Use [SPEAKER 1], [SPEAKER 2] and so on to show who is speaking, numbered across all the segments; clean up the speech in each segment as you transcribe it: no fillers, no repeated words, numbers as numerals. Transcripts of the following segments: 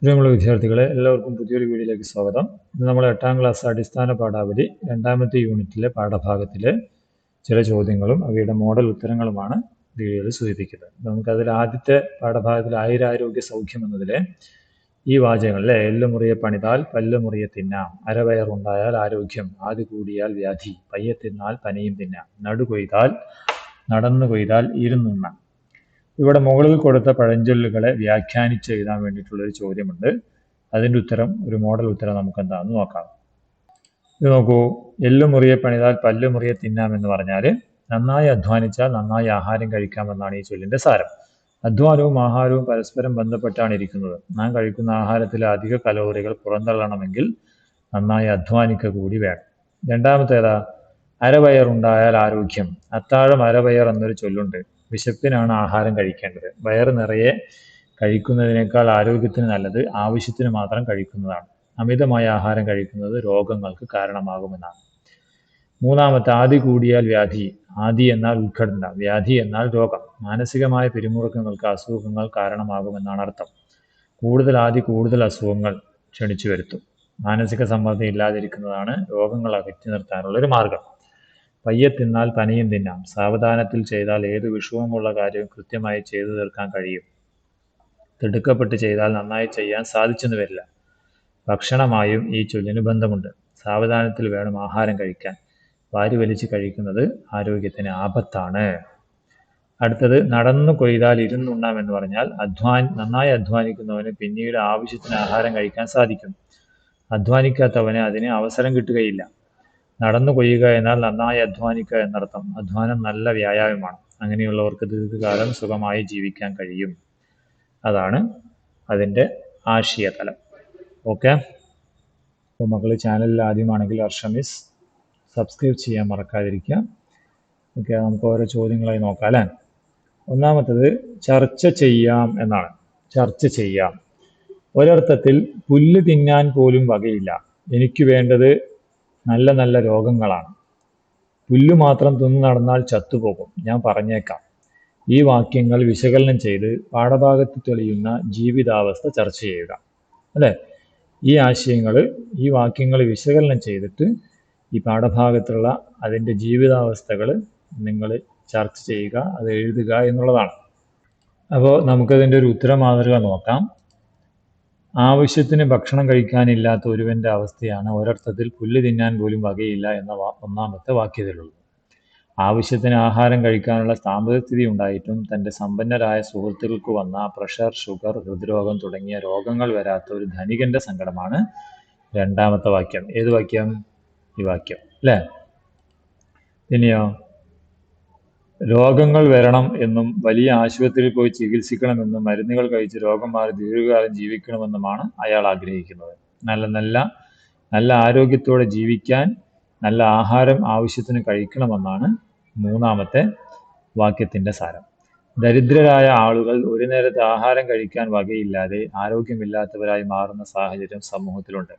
[SPEAKER 1] പ്രിയമുള്ള വിദ്യാർത്ഥികളെ, എല്ലാവർക്കും പുതിയൊരു വീഡിയോയിലേക്ക് സ്വാഗതം. ഇത് നമ്മൾ 8ാം ക്ലാസ് അടിസ്ഥാന പാഠാവലി 2ാമത്തെ യൂണിറ്റിലെ പാഠഭാഗത്തിലെ ചില ചോദ്യങ്ങളും അവയുടെ മോഡൽ ഉത്തരങ്ങളുമാണ് വീഡിയോയിൽ സൂചിപ്പിക്കുന്നത്. നമുക്കതിൽ ആദ്യത്തെ പാഠഭാഗത്തിൽ ആയുരാരോഗ്യ സൗഖ്യം എന്നതിലെ ഈ വാചകങ്ങളിലെ എല്ലുമുറിയെ പണിതാൽ പല്ലുമുറിയെ തിന്നാം, അരവയറുണ്ടായാൽ ആരോഗ്യം, ആദി കൂടിയാൽ വ്യാധി, പയ്യെ തിന്നാൽ പനിയും തിന്നാം, നടുകൊയ്താൽ നടന്നു കൊയ്താൽ ഇരുന്നുണ്ണാം. ഇവിടെ മുകളിൽ കൊടുത്ത പഴഞ്ചൊല്ലുകളെ വ്യാഖ്യാനിച്ച് എഴുതാൻ വേണ്ടിയിട്ടുള്ളൊരു ചോദ്യമുണ്ട്. അതിൻ്റെ ഉത്തരം, ഒരു മോഡൽ ഉത്തരം നമുക്ക് എന്താണെന്ന് നോക്കാം. ഇത് നോക്കൂ, എല്ലുമുറിയെ പണിതാൽ പല്ലുമുറിയെ തിന്നാം എന്ന് പറഞ്ഞാൽ നന്നായി അധ്വാനിച്ചാൽ നന്നായി ആഹാരം കഴിക്കാമെന്നാണ് ഈ ചൊല്ലിൻ്റെ സാരം. അധ്വാനവും ആഹാരവും പരസ്പരം ബന്ധപ്പെട്ടാണ് ഇരിക്കുന്നത്. നാം കഴിക്കുന്ന ആഹാരത്തിലെ അധിക കലോറികൾ പുറന്തള്ളണമെങ്കിൽ നന്നായി അധ്വാനിക്കുക കൂടി വേണം. രണ്ടാമത്തേതാ, അരവയറുണ്ടായാൽ ആരോഗ്യം. അത്താഴം അരവയർ എന്നൊരു ചൊല്ലുണ്ട്. വിശപ്പിനാണ് ആഹാരം കഴിക്കേണ്ടത്. വയറ് നിറയെ കഴിക്കുന്നതിനേക്കാൾ ആരോഗ്യത്തിന് നല്ലത് ആവശ്യത്തിന് മാത്രം കഴിക്കുന്നതാണ്. അമിതമായ ആഹാരം കഴിക്കുന്നത് രോഗങ്ങൾക്ക് കാരണമാകുമെന്നാണ്. മൂന്നാമത്തെ, ആദി കൂടിയാൽ വ്യാധി. ആദി എന്നാൽ ഉത്കണ്ഠ, വ്യാധി എന്നാൽ രോഗം. മാനസികമായ പിരിമുറുക്കങ്ങൾക്ക് അസുഖങ്ങൾ കാരണമാകുമെന്നാണ് അർത്ഥം. കൂടുതൽ ആദി കൂടുതൽ അസുഖങ്ങൾ ക്ഷണിച്ചു വരുത്തും. മാനസിക സമ്മർദ്ദം ഇല്ലാതിരിക്കുന്നതാണ് രോഗങ്ങൾ അകറ്റി നിർത്താനുള്ളൊരു മാർഗം. പയ്യെ തിന്നാൽ പനിയും തിന്നാം. സാവധാനത്തിൽ ചെയ്താൽ ഏത് വിഷമമുള്ള കാര്യവും കൃത്യമായി ചെയ്തു തീർക്കാൻ കഴിയും. തിടുക്കപ്പെട്ട് ചെയ്താൽ നന്നായി ചെയ്യാൻ സാധിച്ചെന്ന് വരില്ല. ഭക്ഷണമായും ഈ ചൊല്ലിന് ബന്ധമുണ്ട്. സാവധാനത്തിൽ വേണം ആഹാരം കഴിക്കാൻ. വാരി വലിച്ച് കഴിക്കുന്നത് ആരോഗ്യത്തിന് ആപത്താണ്. അടുത്തത്, നടന്നു കൊയ്താൽ ഇരുന്നുണ്ണാം എന്ന് പറഞ്ഞാൽ നന്നായി അധ്വാനിക്കുന്നവന് പിന്നീട് ആവശ്യത്തിന് ആഹാരം കഴിക്കാൻ സാധിക്കും. അധ്വാനിക്കാത്തവന് അതിന് അവസരം കിട്ടുകയില്ല. നടന്നു കൊയ്യുക എന്നാൽ നന്നായി അധ്വാനിക്കുക എന്നർത്ഥം. അധ്വാനം നല്ല വ്യായാമമാണ്. അങ്ങനെയുള്ളവർക്ക് ദീർഘകാലം സുഖമായി ജീവിക്കാൻ കഴിയും. അതാണ് അതിൻ്റെ ആശയതലം. ഓക്കെ, അപ്പോൾ മക്കൾ ചാനലിൽ ആദ്യമാണെങ്കിൽ അർഷമിസ് സബ്സ്ക്രൈബ് ചെയ്യാൻ മറക്കാതിരിക്കുക. ഓക്കെ, നമുക്ക് ഓരോ ചോദ്യങ്ങളായി നോക്കാം അല്ലേ. ഒന്നാമത്തത് ചർച്ച ചെയ്യാം എന്നാണ്. ചർച്ച ചെയ്യാം. ഒരർത്ഥത്തിൽ പുല്ല് തിന്നാൻ പോലും വകയില്ല. എനിക്ക് വേണ്ടത് നല്ല നല്ല രോഗങ്ങളാണ്. പുല്ല് മാത്രം തിന്നു നടന്നാൽ ചത്തുപോകും. ഞാൻ പറഞ്ഞേക്കാം. ഈ വാക്യങ്ങൾ വിശകലനം ചെയ്ത് പാഠഭാഗത്ത് തെളിയുന്ന ജീവിതാവസ്ഥ ചർച്ച ചെയ്യുക. അല്ലേ, ഈ വാക്യങ്ങൾ വിശകലനം ചെയ്തിട്ട് ഈ പാഠഭാഗത്തുള്ള അതിൻ്റെ ജീവിതാവസ്ഥകൾ നിങ്ങൾ ചർച്ച ചെയ്യുക, അത് എഴുതുക എന്നുള്ളതാണ്. അപ്പോൾ നമുക്കതിൻ്റെ ഒരു ഉത്തര മാതൃക നോക്കാം. ആവശ്യത്തിന് ഭക്ഷണം കഴിക്കാനില്ലാത്ത ഒരുവന്റെ അവസ്ഥയാണ് ഒരർത്ഥത്തിൽ പുല്ല് തിന്നാൻ പോലും വകയില്ല എന്ന ഒന്നാമത്തെ വാക്യത്തിലുള്ളത്. ആവശ്യത്തിന് ആഹാരം കഴിക്കാനുള്ള സാമ്പത്തികസ്ഥിതി ഉണ്ടായിട്ടും തൻ്റെ സമ്പന്നരായ സുഹൃത്തുക്കൾക്ക് വന്ന പ്രഷർ, ഷുഗർ, ഹൃദ്രോഗം തുടങ്ങിയ രോഗങ്ങൾ വരാത്ത ഒരു ധനികന്റെ സങ്കടമാണ് രണ്ടാമത്തെ വാക്യം. ഏത് വാക്യം? ഈ വാക്യം അല്ലേ. ഇനിയോ, രോഗങ്ങൾ വരണം എന്നും വലിയ ആശുപത്രിയിൽ പോയി ചികിത്സിക്കണമെന്നും മരുന്നുകൾ കഴിച്ച് രോഗം മാറി ദീർഘകാലം ജീവിക്കണമെന്നുമാണ് അയാൾ ആഗ്രഹിക്കുന്നത്. നല്ല ആരോഗ്യത്തോടെ ജീവിക്കാൻ നല്ല ആഹാരം ആവശ്യത്തിന് കഴിക്കണമെന്നാണ് മൂന്നാമത്തെ വാക്യത്തിൻ്റെ സാരം. ദരിദ്രരായ ആളുകൾ ഒരു നേരത്തെ ആഹാരം കഴിക്കാൻ വകയില്ലാതെ ആരോഗ്യമില്ലാത്തവരായി മാറുന്ന സാഹചര്യം സമൂഹത്തിലുണ്ട്.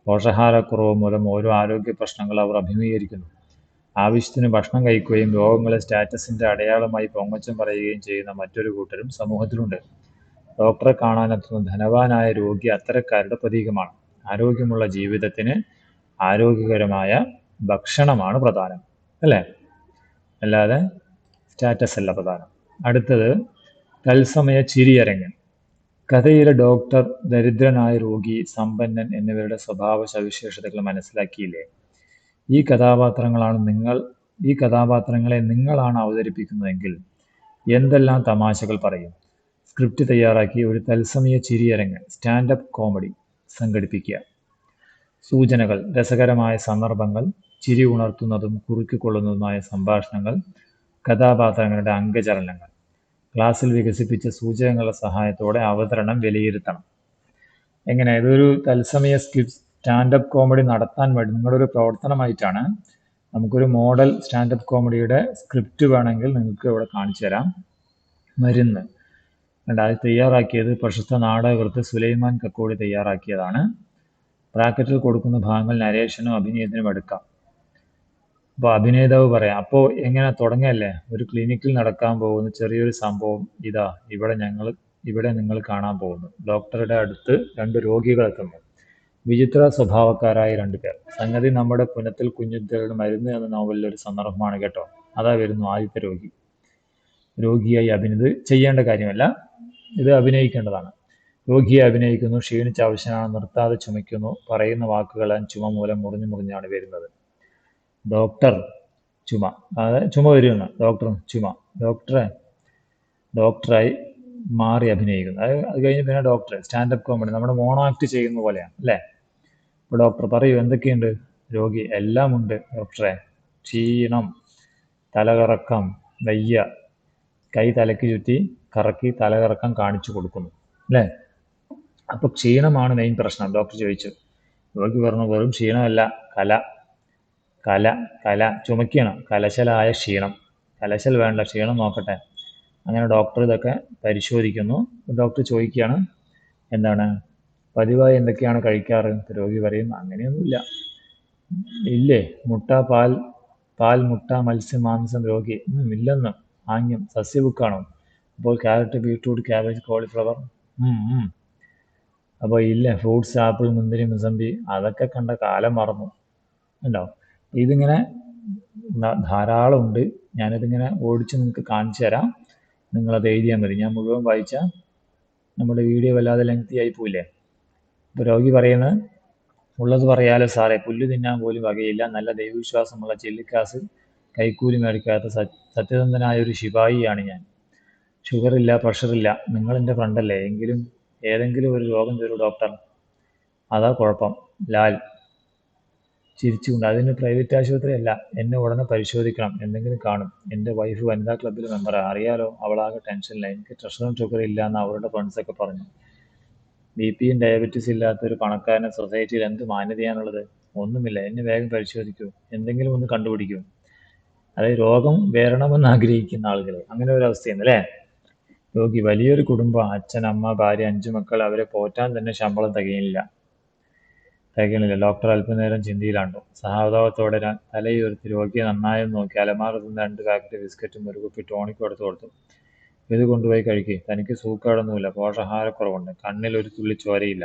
[SPEAKER 1] പോഷകാഹാരക്കുറവ് മൂലം ഓരോ ആരോഗ്യ പ്രശ്നങ്ങൾ അവർ അഭിമുഖീകരിക്കുന്നു. ആവശ്യത്തിന് ഭക്ഷണം കഴിക്കുകയും രോഗങ്ങളെ സ്റ്റാറ്റസിൻ്റെ അടയാളമായി പൊങ്ങച്ചം പറയുകയും ചെയ്യുന്ന മറ്റൊരു കൂട്ടരും സമൂഹത്തിലുണ്ട്. ഡോക്ടറെ കാണാനെത്തുന്ന ധനവാനായ രോഗി അത്തരക്കാരുടെ പ്രതീകമാണ്. ആരോഗ്യമുള്ള ജീവിതത്തിന് ആരോഗ്യകരമായ ഭക്ഷണമാണ് പ്രധാനം, അല്ലേ? അല്ലാതെ സ്റ്റാറ്റസ് അല്ല പ്രധാനം. അടുത്തത്, തത്സമയ ചിരിയരങ്ങ്. കഥയിലെ ഡോക്ടർ, ദരിദ്രനായ രോഗി, സമ്പന്നൻ എന്നിവരുടെ സ്വഭാവ സവിശേഷതകൾ മനസ്സിലാക്കിയില്ലേ? ഈ കഥാപാത്രങ്ങളെ നിങ്ങളാണ് അവതരിപ്പിക്കുന്നതെങ്കിൽ എന്തെല്ലാം തമാശകൾ പറയും? സ്ക്രിപ്റ്റ് തയ്യാറാക്കി ഒരു തത്സമയ ചിരിയരങ്ങ്, സ്റ്റാൻഡപ്പ് കോമഡി സംഘടിപ്പിക്കുക. സൂചനകൾ: രസകരമായ സന്ദർഭങ്ങൾ, ചിരി ഉണർത്തുന്നതും കുറുക്കിക്കൊള്ളുന്നതുമായ സംഭാഷണങ്ങൾ, കഥാപാത്രങ്ങളുടെ അംഗചലനങ്ങൾ. ക്ലാസ്സിൽ വികസിപ്പിച്ച സൂചകങ്ങളുടെ സഹായത്തോടെ അവതരണം വിലയിരുത്തണം. എങ്ങനെ? ഇതൊരു തത്സമയ സ്റ്റാൻഡപ്പ് കോമഡി നടത്താൻ വേണ്ടി നിങ്ങളുടെ ഒരു പ്രവർത്തനമായിട്ടാണ്. നമുക്കൊരു മോഡൽ സ്റ്റാൻഡപ്പ് കോമഡിയുടെ സ്ക്രിപ്റ്റ് വേണമെങ്കിൽ നിങ്ങൾക്ക് ഇവിടെ കാണിച്ചു തരാം. മരുന്ന് അത് തയ്യാറാക്കിയത് പ്രശസ്ത നാടകകൃത്ത് സുലൈമാൻ കക്കോടി തയ്യാറാക്കിയതാണ്. ബ്രാക്കറ്റിൽ കൊടുക്കുന്ന ഭാഗങ്ങൾ നരേഷനും അഭിനയത്തിനും എടുക്കാം. അപ്പോൾ അഭിനേതാവ് പറയാം. അപ്പോൾ എങ്ങനെ തുടങ്ങല്ലേ? ഒരു ക്ലിനിക്കിൽ നടക്കാൻ പോകുന്ന ചെറിയൊരു സംഭവം. ഇവിടെ ഞങ്ങൾ ഇവിടെ നിങ്ങൾ കാണാൻ പോകുന്നത്. ഡോക്ടറുടെ അടുത്ത് 2 രോഗികൾ എത്തുന്നു. വിചിത്ര സ്വഭാവക്കാരായ 2 പേർ. സംഗതി നമ്മുടെ പുനത്തിൽ കുഞ്ഞുദ്ദയുടെ മരുന്ന് എന്ന നോവലിലെ ഒരു സന്ദർഭമാണ് കേട്ടോ. അതാ വരുന്നു ആദ്യത്തെ രോഗി. രോഗിയായി ഇത് ചെയ്യേണ്ട കാര്യമല്ല, ഇത് അഭിനയിക്കേണ്ടതാണ്. രോഗിയെ അഭിനയിക്കുന്നു. ക്ഷീണിച്ച അവശനാണ്, നിർത്താതെ ചുമയ്ക്കുന്നു. പറയുന്ന വാക്കുകളെല്ലാം ചുമ മൂലം മുറിഞ്ഞാണ് വരുന്നത്. ഡോക്ടർ ചുമ, അതായത് ചുമ വരുമെന്ന്. ഡോക്ടർ ചുമ. ഡോക്ടറായി മാറി അഭിനയിക്കുന്നു. അത് കഴിഞ്ഞ് പിന്നെ ഡോക്ടർ സ്റ്റാൻഡപ്പ് കോമഡി, നമ്മുടെ മോണോ ആക്ട് ചെയ്യുന്ന പോലെയാണ് അല്ലേ. ഇപ്പോൾ ഡോക്ടർ പറയൂ എന്തൊക്കെയുണ്ട്. രോഗി എല്ലാം ഉണ്ട് ഡോക്ടറെ. ക്ഷീണം, തലകറക്കം, വയ്യ, കൈ തലയ്ക്ക് ചുറ്റി കറക്കി തലകറക്കം കാണിച്ചു കൊടുക്കുന്നു അല്ലേ. അപ്പോൾ ക്ഷീണമാണ് മെയിൻ പ്രശ്നം. ഡോക്ടർ ചോദിച്ചു. രോഗി പറഞ്ഞു വെറും ക്ഷീണമല്ല, കല ചുമക്കണം, കലശലായ ക്ഷീണം. കലശൽ വേണ്ട, ക്ഷീണം നോക്കട്ടെ. അങ്ങനെ ഡോക്ടർ ഇതൊക്കെ പരിശോധിക്കുന്നു. ഡോക്ടർ ചോദിക്കുകയാണ് എന്താണ് പതിവായി എന്തൊക്കെയാണ് കഴിക്കാറ്. രോഗി പറയും അങ്ങനെയൊന്നുമില്ല. ഇല്ലേ, മുട്ട, പാൽ, മുട്ട, മത്സ്യം, മാംസം. രോഗി ഇല്ലെന്ന്. ആംഗ്യം. സസ്യബുക്കാണോ? അപ്പോൾ ക്യാരറ്റ്, ബീട്രൂട്ട്, ക്യാബേജ്, കോളിഫ്ലവർ. അപ്പോൾ ഇല്ല, ഫ്രൂട്ട്സ്, ആപ്പിൾ, മുന്തിരി, മുസമ്പി. അതൊക്കെ കണ്ട കാലം മറന്നു. ഉണ്ടോ? ഇതിങ്ങനെ ധാരാളം ഉണ്ട്. ഞാനിതിങ്ങനെ ഓടിച്ച് നിങ്ങൾക്ക് കാണിച്ചു തരാം. നിങ്ങളത് എഴുതിയാൽ മതി. ഞാൻ മുഴുവൻ വായിച്ചാൽ നമ്മുടെ വീഡിയോ വല്ലാതെ ലെങ്തി ആയി പോയില്ലേ. ഇപ്പോൾ രോഗി പറയുന്നത് ഉള്ളത് പറയാലോ സാറേ, പുല്ല് തിന്നാൻ പോലും വകയില്ല. നല്ല ദൈവവിശ്വാസമുള്ള ചെല്ലിക്കാസ് കൈക്കൂലി മേടിക്കാത്ത സത്യസന്ധനായ ഒരു ശിപായിയാണ് ഞാൻ. ഷുഗറില്ല, പ്രഷറില്ല. നിങ്ങളെൻ്റെ ഫ്രണ്ടല്ലേ, എങ്കിലും ഏതെങ്കിലും ഒരു രോഗം തരൂ ഡോക്ടർ. അതാ കുഴപ്പം. ലാൽ ചിരിച്ചുകൊണ്ട്. അതിന് പ്രൈവറ്റ് ആശുപത്രി അല്ല, എന്നെ ഉടനെ പരിശോധിക്കണം. എന്തെങ്കിലും കാണും. എൻ്റെ വൈഫ് വനിതാ ക്ലബ്ബിൽ മെമ്പറാണ്, അറിയാലോ. അവളാകെ ടെൻഷനില്ല. എനിക്ക് പ്രഷറും ഷുഗർ ഇല്ല എന്ന് അവരുടെ ഫ്രണ്ട്സൊക്കെ പറഞ്ഞു. ബിപിയും ഡയബറ്റീസ് ഇല്ലാത്ത ഒരു പണക്കാരന് സൊസൈറ്റിയിൽ എന്ത് മാന്യതയാണുള്ളത്? ഒന്നുമില്ല. എന്നെ വേഗം പരിശോധിക്കൂ, എന്തെങ്കിലും ഒന്ന് കണ്ടുപിടിക്കൂ. അതായത് രോഗം വരണമെന്ന് ആഗ്രഹിക്കുന്ന ആളുകൾ, അങ്ങനെ ഒരു അവസ്ഥയാണ് അല്ലേ. രോഗി വലിയൊരു കുടുംബം, അച്ഛൻ, അമ്മ, ഭാര്യ, 5 മക്കൾ. അവരെ പോറ്റാൻ തന്നെ ശമ്പളം തികയണില്ല. ഡോക്ടർ അല്പനേരം ചിന്തയിലാണ്ടു. സഹതാപത്തോടെ തലയുയർത്തി രോഗിയെ നന്നായി നോക്കി അലമാരയിൽ നിന്ന് 2 പാക്കറ്റ് ബിസ്ക്കറ്റും ഒരു കുപ്പി ടോണിക്കും എടുത്തു കൊടുത്തു. ഇത് കൊണ്ടുപോയി കഴിക്കുക. തനിക്ക് സൂക്കേടൊന്നുമില്ല, പോഷകാഹാരക്കുറവുണ്ട്, കണ്ണിൽ ഒരു തുള്ളി ചോരയില്ല.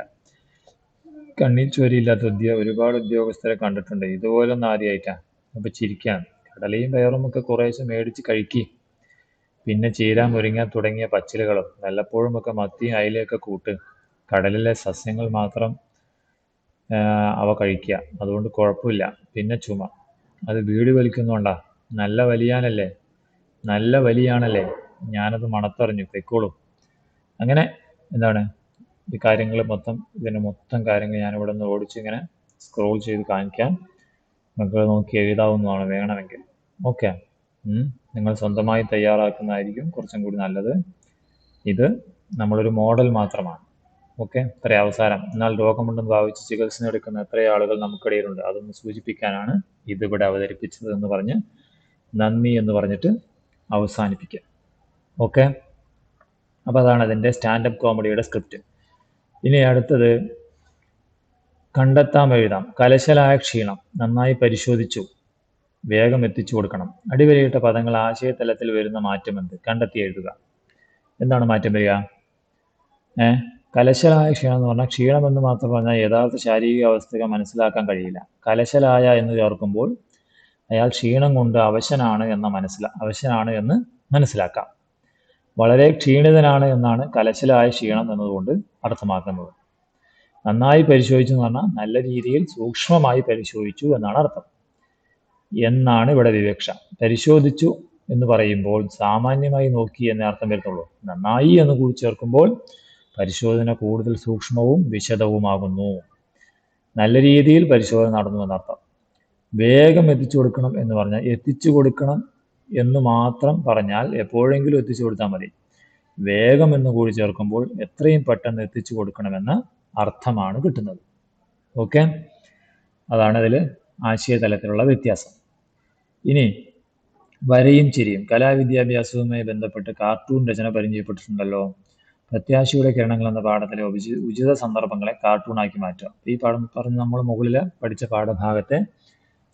[SPEAKER 1] കണ്ണിൽ ചോരയില്ലാത്ത ഒരുപാട് ഉദ്യോഗസ്ഥരെ കണ്ടിട്ടുണ്ട്, ഇതുപോലൊന്നും ആദ്യമായിട്ടാ. അപ്പൊ ചിരിക്കാൻ. കടലയും പയറും ഒക്കെ കുറേശ്ശെ മേടിച്ച് കഴിക്കുക. പിന്നെ ചീര, മുരിങ്ങ തുടങ്ങിയ പച്ചിലകളും വല്ലപ്പോഴും ഒക്കെ മത്തിയും അയിലയൊക്കെ കൂട്ട്. കടലിലെ സസ്യങ്ങൾ മാത്രം അവ കഴിക്കുക, അതുകൊണ്ട് കുഴപ്പമില്ല. പിന്നെ ചുമ, അത് ബീഡി വലിക്കുന്നുണ്ടാ. നല്ല വലിയാണല്ലേ. ഞാനത് മണത്തറിഞ്ഞു, പൊയ്ക്കോളൂ. അങ്ങനെ എന്താണ് ഈ കാര്യങ്ങൾ ഇതിൻ്റെ മൊത്തം കാര്യങ്ങൾ ഞാനിവിടെ നിന്ന് ഓടിച്ച് ഇങ്ങനെ സ്ക്രോൾ ചെയ്ത് കാണിക്കാം. നിങ്ങൾക്ക് നോക്കി എഴുതാവുന്നതാണ് വേണമെങ്കിൽ. ഓക്കെ, നിങ്ങൾ സ്വന്തമായി തയ്യാറാക്കുന്നതായിരിക്കും കുറച്ചും കൂടി നല്ലത്. ഇത് നമ്മളൊരു മോഡൽ മാത്രമാണ്. ഓക്കെ, ഇത്ര അവസാനം. എന്നാൽ രോഗമുണ്ടെന്ന് ഭാവിച്ച് ചികിത്സ എടുക്കുന്ന എത്ര ആളുകൾ നമുക്കിടയിലുണ്ട്, അതൊന്ന് സൂചിപ്പിക്കാനാണ് ഇതിവിടെ അവതരിപ്പിച്ചത് എന്ന് പറഞ്ഞ് നന്ദി എന്ന് പറഞ്ഞിട്ട് അവസാനിപ്പിക്കുക. ഓക്കെ, അപ്പോൾ അതാണ് അതിൻ്റെ സ്റ്റാൻഡപ്പ് കോമഡിയുടെ സ്ക്രിപ്റ്റ്. ഇനി അടുത്തത് കണ്ടെത്താം, എഴുതാം. കലശലായ ക്ഷീണം, നന്നായി പരിശോധിച്ചു, വേഗം എത്തിച്ചു കൊടുക്കണം. അടിവരയിട്ട പദങ്ങൾ ആശയതലത്തിൽ വരുന്ന മാറ്റമെന്ത്? കണ്ടെത്തി എഴുതുക. എന്താണ് മാറ്റം വരിക? കലശലായ ക്ഷീണം എന്ന് പറഞ്ഞാൽ ക്ഷീണം എന്ന് മാത്രം പറഞ്ഞാൽ യഥാർത്ഥ ശാരീരിക അവസ്ഥകൾ മനസ്സിലാക്കാൻ കഴിയില്ല. കലശലായ എന്ന് ചേർക്കുമ്പോൾ അയാൾ ക്ഷീണം കൊണ്ട് അവശനാണ് എന്ന് മനസ്സിലാക്കാം. വളരെ ക്ഷീണിതനാണ് എന്നാണ് കലശലായ ക്ഷീണം എന്നതുകൊണ്ട് അർത്ഥമാക്കുന്നത്. നന്നായി പരിശോധിച്ചു എന്ന് പറഞ്ഞാൽ നല്ല രീതിയിൽ സൂക്ഷ്മമായി പരിശോധിച്ചു എന്നാണ് അർത്ഥം, എന്നാണ് ഇവിടെ വിവക്ഷ. പരിശോധിച്ചു എന്ന് പറയുമ്പോൾ സാമാന്യമായി നോക്കി എന്നേ അർത്ഥം വരുന്നുള്ളൂ. നന്നായി എന്ന് കൂടി ചേർക്കുമ്പോൾ പരിശോധന കൂടുതൽ സൂക്ഷ്മവും വിശദവുമാകുന്നു. നല്ല രീതിയിൽ പരിശോധന നടന്നു എന്നർത്ഥം. വേഗം എത്തിച്ചു കൊടുക്കണം എന്ന് പറഞ്ഞാൽ എത്തിച്ചു കൊടുക്കണം എന്ന് മാത്രം പറഞ്ഞാൽ എപ്പോഴെങ്കിലും എത്തിച്ചു കൊടുത്താൽ മതി. വേഗം എന്ന് കൂടി ചേർക്കുമ്പോൾ എത്രയും പെട്ടെന്ന് എത്തിച്ചു കൊടുക്കണമെന്ന അർത്ഥമാണ് കിട്ടുന്നത്. ഓക്കെ, അതാണ് അതിൽ ആശയതലത്തിലുള്ള വ്യത്യാസം. ഇനി വരയും ചിരിയും. കലാവിദ്യാഭ്യാസവുമായി ബന്ധപ്പെട്ട് കാർട്ടൂൺ രചന പരിചയപ്പെട്ടിട്ടുണ്ടല്ലോ. പ്രത്യാശയുടെ കിരണങ്ങൾ എന്ന പാഠത്തിലെ ഉചിത സന്ദർഭങ്ങളെ കാർട്ടൂണാക്കി മാറ്റുക. ഈ പാഠം പറഞ്ഞ് നമ്മൾ മുകളിൽ പഠിച്ച പാഠഭാഗത്തെ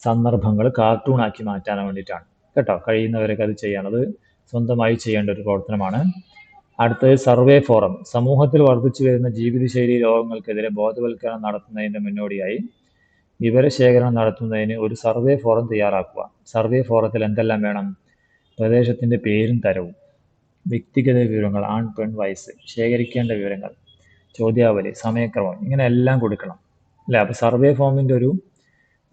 [SPEAKER 1] സന്ദർഭങ്ങൾ കാർട്ടൂണാക്കി മാറ്റാൻ വേണ്ടിയിട്ടാണ് കേട്ടോ. കഴിയുന്നവരൊക്കെ അത് ചെയ്യണം. അത് സ്വന്തമായി ചെയ്യേണ്ട ഒരു പ്രവർത്തനമാണ്. അടുത്തത് സർവേ ഫോറം. സമൂഹത്തിൽ വർദ്ധിച്ചു വരുന്ന ജീവിതശൈലി രോഗങ്ങൾക്കെതിരെ ബോധവൽക്കരണം നടത്തുന്നതിന്റെ മുന്നോടിയായി വിവരശേഖരണം നടത്തുന്നതിന് ഒരു സർവേ ഫോറം തയ്യാറാക്കുക. സർവേ ഫോറത്തിൽ എന്തെല്ലാം വേണം? പ്രദേശത്തിന്റെ പേരും തരവും, വ്യക്തിഗത വിവരങ്ങൾ, ആൺ പെൺ വയസ്സ്, ശേഖരിക്കേണ്ട വിവരങ്ങൾ, ചോദ്യാവലി, സമയക്രമം, ഇങ്ങനെ എല്ലാം കൊടുക്കണം അല്ലേ? അപ്പോൾ സർവേ ഫോമിന്റെ ഒരു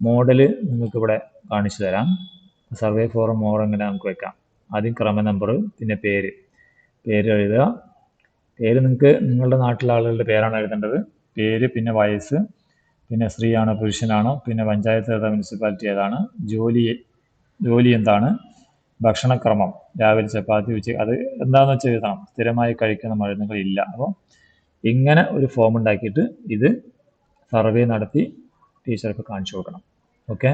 [SPEAKER 1] മോഡല് നിങ്ങൾക്ക് ഇവിടെ കാണിച്ചു തരാം. സർവേ ഫോറം മോഡൽ ഇങ്ങനെ നമുക്ക് വെക്കാം. ആദ്യം ക്രമ നമ്പർ, പിന്നെ പേര് എഴുതുക. പേര് നിങ്ങൾക്ക് നിങ്ങളുടെ നാട്ടിലെ ആളുകളുടെ പേരാണ് എഴുതേണ്ടത്. പേര്, പിന്നെ വയസ്സ്, പിന്നെ സ്ത്രീയാണോ പുരുഷനാണോ, പിന്നെ പഞ്ചായത്ത് ഏതാ, മുനിസിപ്പാലിറ്റി ഏതാണ്, ജോലി എന്താണ്, ഭക്ഷണക്രമം, രാവിലെ ചപ്പാത്തി, ഉച്ചയ്ക്ക്, അത് എന്താണെന്ന് വെച്ചാൽ എഴുതണം. സ്ഥിരമായി കഴിക്കുന്ന മരുന്നുകൾ ഇല്ല. അപ്പോൾ ഇങ്ങനെ ഒരു ഫോം ഉണ്ടാക്കിയിട്ട് ഇത് സർവേ നടത്തി ടീച്ചർക്ക് കാണിച്ചു കൊടുക്കണം. ഓക്കെ.